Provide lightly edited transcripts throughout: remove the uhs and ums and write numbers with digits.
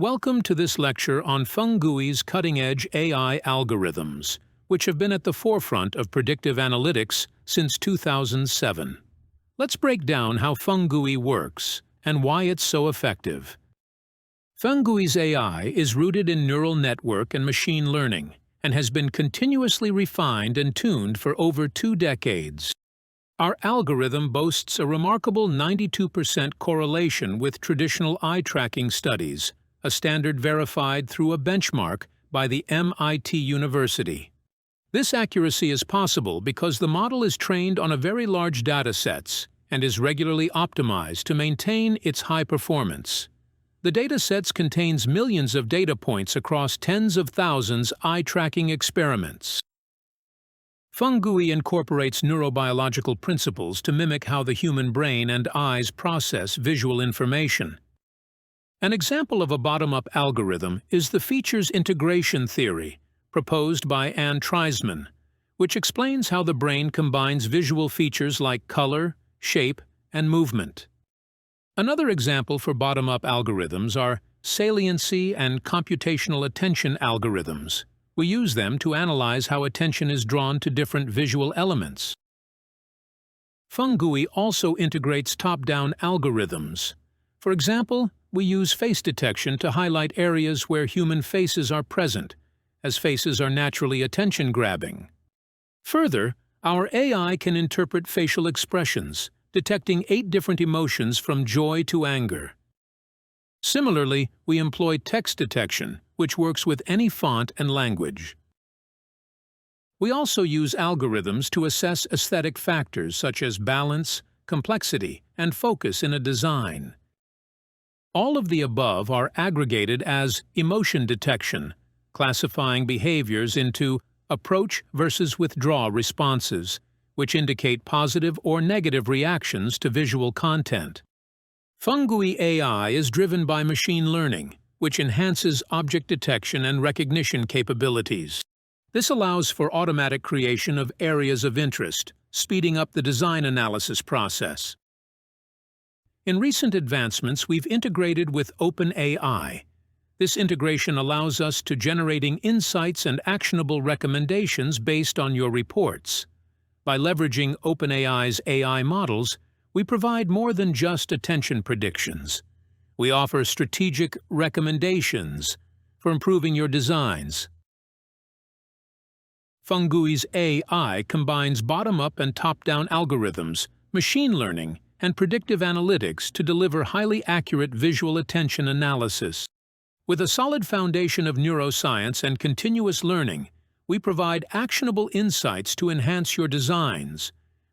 Welcome to this lecture on Feng-GUI's cutting-edge AI algorithms, which have been at the forefront of predictive analytics since 2007. Let's break down how Feng-GUI works and why it's so effective. Feng-GUI's AI is rooted in neural network and machine learning and has been continuously refined and tuned for over 2 decades. Our algorithm boasts a remarkable 92% correlation with traditional eye tracking studies, a standard verified through a benchmark by the MIT University. This accuracy is possible because the model is trained on a very large datasets and is regularly optimized to maintain its high performance. The datasets contains millions of data points across tens of thousands eye-tracking experiments. Feng-GUI incorporates neurobiological principles to mimic how the human brain and eyes process visual information. An example of a bottom-up algorithm is the features integration theory, proposed by Anne Treisman, which explains how the brain combines visual features like color, shape, and movement. Another example for bottom-up algorithms are saliency and computational attention algorithms. We use them to analyze how attention is drawn to different visual elements. Feng-GUI also integrates top-down algorithms. For example, we use face detection to highlight areas where human faces are present, as faces are naturally attention-grabbing. Further, our AI can interpret facial expressions, detecting 8 different emotions from joy to anger. Similarly, we employ text detection, which works with any font and language. We also use algorithms to assess aesthetic factors such as balance, complexity, and focus in a design. All of the above are aggregated as emotion detection, classifying behaviors into approach versus withdraw responses, which indicate positive or negative reactions to visual content. Feng-GUI AI is driven by machine learning, which enhances object detection and recognition capabilities. This allows for automatic creation of areas of interest, speeding up the design analysis process. In recent advancements, we've integrated with OpenAI. This integration allows us to generating insights and actionable recommendations based on your reports. By leveraging OpenAI's AI models, we provide more than just attention predictions. We offer strategic recommendations for improving your designs. Feng-GUI's AI combines bottom-up and top-down algorithms, machine learning, and predictive analytics to deliver highly accurate visual attention analysis. With a solid foundation of neuroscience and continuous learning, we provide actionable insights to enhance your designs,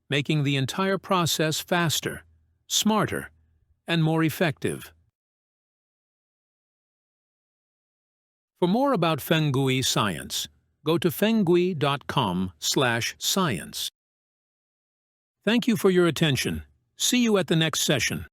making the entire process faster, smarter, and more effective. For more about Feng-GUI science, go to fenggui.com/science. Thank you for your attention. See you at the next session.